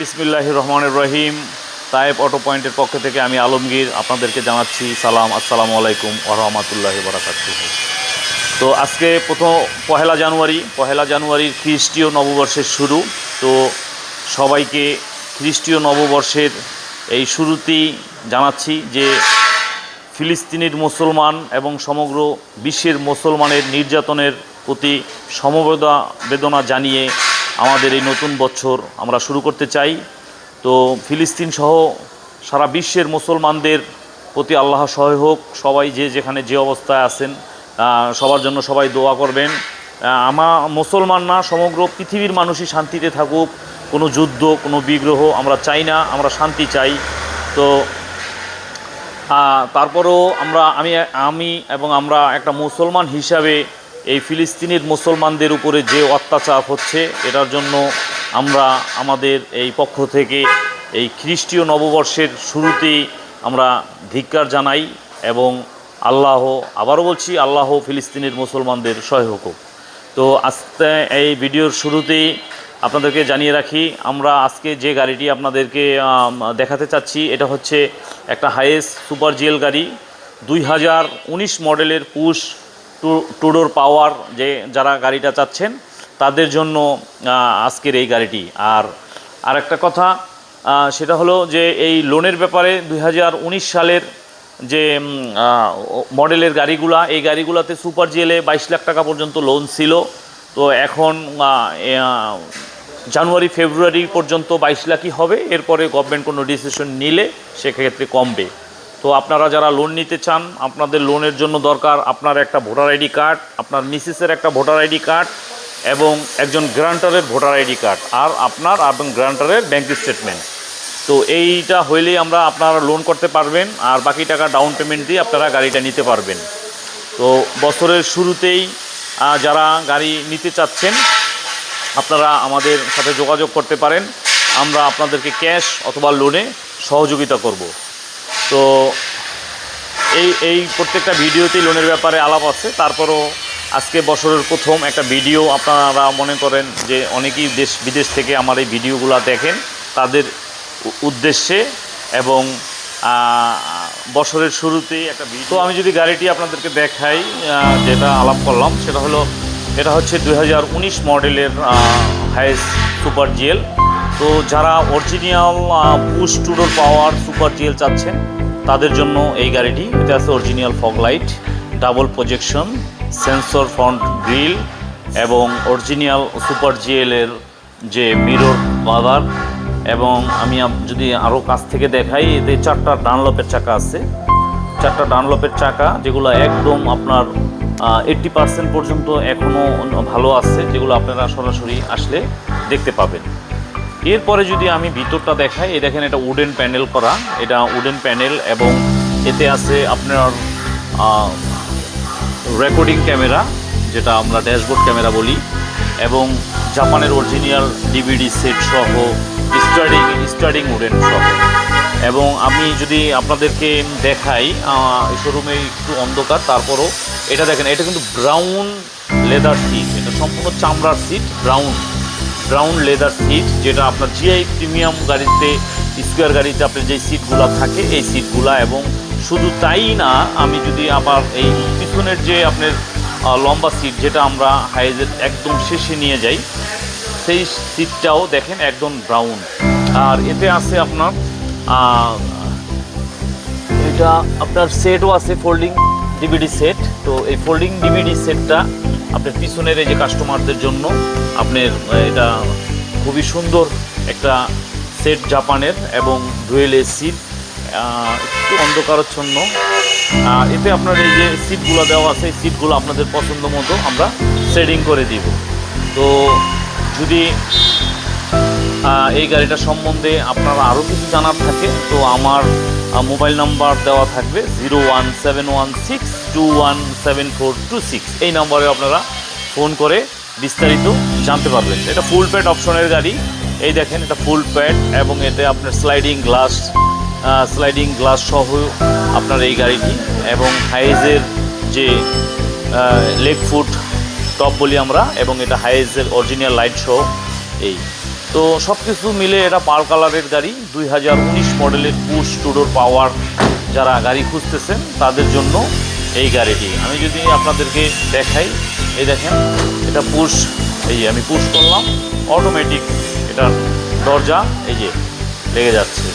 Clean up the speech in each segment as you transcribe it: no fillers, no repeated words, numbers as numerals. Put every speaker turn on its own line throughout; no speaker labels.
বিসমিল্লাহির রহমানির রহিম। তায়েব অটো পয়েন্টের পক্ষ থেকে আমি আলমগীর আপনাদেরকে জানাচ্ছি সালাম, আসসালামু আলাইকুম ওয়া রাহমাতুল্লাহি ওয়া বারাকাতুহু। তো আজকে পহেলা জানুয়ারির খ্রিস্টীয় নববর্ষের শুরু। তো সবাইকে খ্রিস্টীয় নববর্ষের এই শুরুতেই জানাচ্ছি যে ফিলিস্তিনের মুসলমান এবং সমগ্র বিশ্বের মুসলমানের নির্যাতনের প্রতি সমবেদনা জানিয়ে আমাদের এই নতুন বছর আমরা শুরু করতে চাই। তো ফিলিস্তিন সহ সারা বিশ্বের মুসলমানদের প্রতি আল্লাহ সহায় হোক। সবাই যেখানে যে অবস্থায় আছেন সবার জন্য সবাই দোয়া করবেন। মুসলমান না, সমগ্র পৃথিবীর মানুষই শান্তিতে থাকুক। কোনো যুদ্ধ, কোনো বিগ্রহ আমরা চাই না, আমরা শান্তি চাই। তো তারপরেও আমি এবং আমরা একটা মুসলমান হিসাবে এই ফিলিস্তিনের মুসলমানদের উপরে যে অত্যাচার হচ্ছে এটার জন্য আমরা আমাদের এই পক্ষ থেকে এই খ্রিস্টীয় নববর্ষের শুরুতেই আমরা ধিক্কার জানাই এবং আবারও বলছি আল্লাহ ফিলিস্তিনের মুসলমানদের সহায় হোক। তো আজকে এই ভিডিওর শুরুতেই আপনাদেরকে জানিয়ে রাখি, আমরা আজকে যে গাড়িটি আপনাদেরকে দেখাতে চাচ্ছি এটা হচ্ছে একটা হাইয়েস্ট সুপার জিএল গাড়ি, 2019 মডেলের পুশ টু ডোর পাওয়ার। যারা গাড়িটা চাচ্ছেন তাদের জন্য আজকের এই গাড়িটি। আর একটা কথা সেটা হলো যে এই লোনের ব্যাপারে 2019 সালের যে মডেলের গাড়িগুলা, এই গাড়িগুলোতে সুপার জিএলে 22 লাখ টাকা পর্যন্ত লোন ছিল। তো এখন জানুয়ারি ফেব্রুয়ারি পর্যন্ত 22 লাখই হবে। এরপরে গভর্নমেন্ট কোনো ডিসিশন নিলে সেক্ষেত্রে কমবে। তো আপনারা যারা লোন নিতে চান, আপনাদের লোনের জন্য দরকার আপনার একটা ভোটার আইডি কার্ড, আপনার মিসেসের একটা ভোটার আইডি কার্ড এবং একজন গ্রান্টারের ভোটার আইডি কার্ড, আর আপনার এবং গ্রান্টারের ব্যাঙ্ক স্টেটমেন্ট। তো এইটা হইলেই আপনারা লোন করতে পারবেন, আর বাকি টাকা ডাউন পেমেন্ট দিয়ে আপনারা গাড়িটা নিতে পারবেন। তো বছরের শুরুতেই যারা গাড়ি নিতে চাচ্ছেন আপনারা আমাদের সাথে যোগাযোগ করতে পারেন, আমরা আপনাদেরকে ক্যাশ অথবা লোনে সহযোগিতা করব। তো এই প্রত্যেকটা ভিডিওতেই লোনের ব্যাপারে আলাপ আছে। তারপরও আজকে বছরের প্রথম একটা ভিডিও, আপনারা মনে করেন যে অনেকেই দেশ বিদেশ থেকে আমার এই ভিডিওগুলো দেখেন, তাদের উদ্দেশ্যে এবং বছরের শুরুতেই একটা ভিডিও। তো আমি যদি গাড়িটি আপনাদেরকে দেখাই, যেটা আলাপ করলাম এটা হচ্ছে 2019 মডেলের হাইয়েস্ট সুপার জিএল। তো যারা অরিজিনাল পুশ টু ডোর পাওয়ার সুপার জিএল চাচ্ছেন তাদের জন্য এই গাড়িটি। এটা আছে original fog light, double projection, sensor front grill এবং অরিজিনাল সুপার জিএলের যে মিরর কভার। এবং আমি যদি আরও কাছ থেকে দেখাই, এতে 4টা ডানলপের চাকা আছে, 4টা ডানলপের চাকা, যেগুলো একদম আপনার 80% পর্যন্ত এখনও ভালো আছে, যেগুলো আপনারা সরাসরি আসলে দেখতে পাবেন। এরপরে যদি আমি ভিতরটা দেখাই, এই দেখেন এটা উডেন প্যানেল করা, এটা উডেন প্যানেল এবং এতে আছে আপনার রেকর্ডিং ক্যামেরা, যেটা আমরা ড্যাশবোর্ড ক্যামেরা বলি, এবং জাপানের অরিজিনাল ডিভিডি সেট সহ স্টার্টিং উডেন সহ। এবং আমি যদি আপনাদেরকে দেখাই, শোরুমে একটু অন্ধকার, তারপরও এটা দেখেন, এটা কিন্তু ব্রাউন লেদার সিট, এটা সম্পূর্ণ চামড়ার সিট, ব্রাউন লেদার সিট, যেটা আপনার জিআই প্রিমিয়াম গাড়িতে, স্কোয়ার গাড়িতে আপনার যে সিটগুলো থাকে এই সিটগুলা। এবং শুধু তাই না, আমি যদি আবার এই পিছনের যে আপনার লম্বা সিট, যেটা আমরা হাইজের একদম শেষে নিয়ে যাই, সেই সিটটাও দেখেন একদম ব্রাউন। আর এতে আছে আপনার এটা আপনার সেটও আছে, ফোল্ডিং ডিভিডি সেট। তো এই ফোল্ডিং ডিভিডি সেটটা আপনার পিছনের এই যে কাস্টমারদের জন্য আপনার এটা খুবই সুন্দর একটা সেট জাপানের, এবং ডুয়েল সিট, একটু অন্ধকারাচ্ছন্ন। এতে আপনার এই যে সিটগুলো দেওয়া আছে, এই সিটগুলো আপনাদের পছন্দ মতো আমরা সেটিং করে দিব। তো যদি এই গাড়িটা সম্বন্ধে আপনারা আরও কিছু জানার থাকে, তো আমার মোবাইল নাম্বার দেওয়া থাকবে 01716217426। এই নম্বরে আপনারা ফোন করে বিস্তারিত জানতে পারবেন। এটা ফুল প্যাড অপশনের গাড়ি, এই দেখেন এটা ফুল প্যাড, এবং এতে আপনার স্লাইডিং গ্লাস সহ আপনার এই গাড়িটি, এবং হাইজের যে লেগ ফুট টপ বলি আমরা, এবং এটা হাইজের অরিজিনাল লাইট সহ। এই তো সব কিছু মিলে এটা পাল কালারের গাড়ি, 2019 মডেলের পুশ টু ডোর পাওয়ার যারা গাড়ি খুঁজতেছেন তাদের জন্য এই গাড়িটি। আমি যদি আপনাদেরকে দেখাই, এই দেখেন এটা পুশ, এই যে আমি পুশ করলাম, অটোমেটিক এটা দরজা এই যে লেগে যাচ্ছে।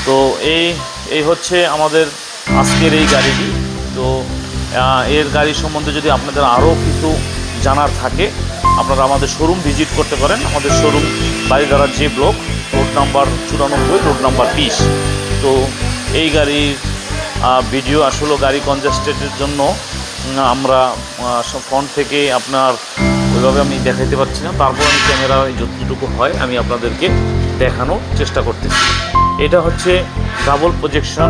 তো এই হচ্ছে আমাদের আজকের এই গাড়িটি। তো এর গাড়ি সম্বন্ধে যদি আপনাদের আরও কিছু জানার থাকে আপনারা আমাদের শোরুম ভিজিট করতে পারেন। আমাদের showroom Baridhara J block, road number 94, road number 20। তো এই গাড়ির ভিডিও আসলে গাড়ি কনজেস্টেডের জন্য আমরা ফ্রন্ট থেকে আপনার ওইভাবে আমি দেখাইতে পারছি না, তারপর আমি ক্যামেরায় যতটুকু হয় আমি আপনাদেরকে দেখানোর চেষ্টা করতেছি। এটা হচ্ছে ডাবল প্রজেকশন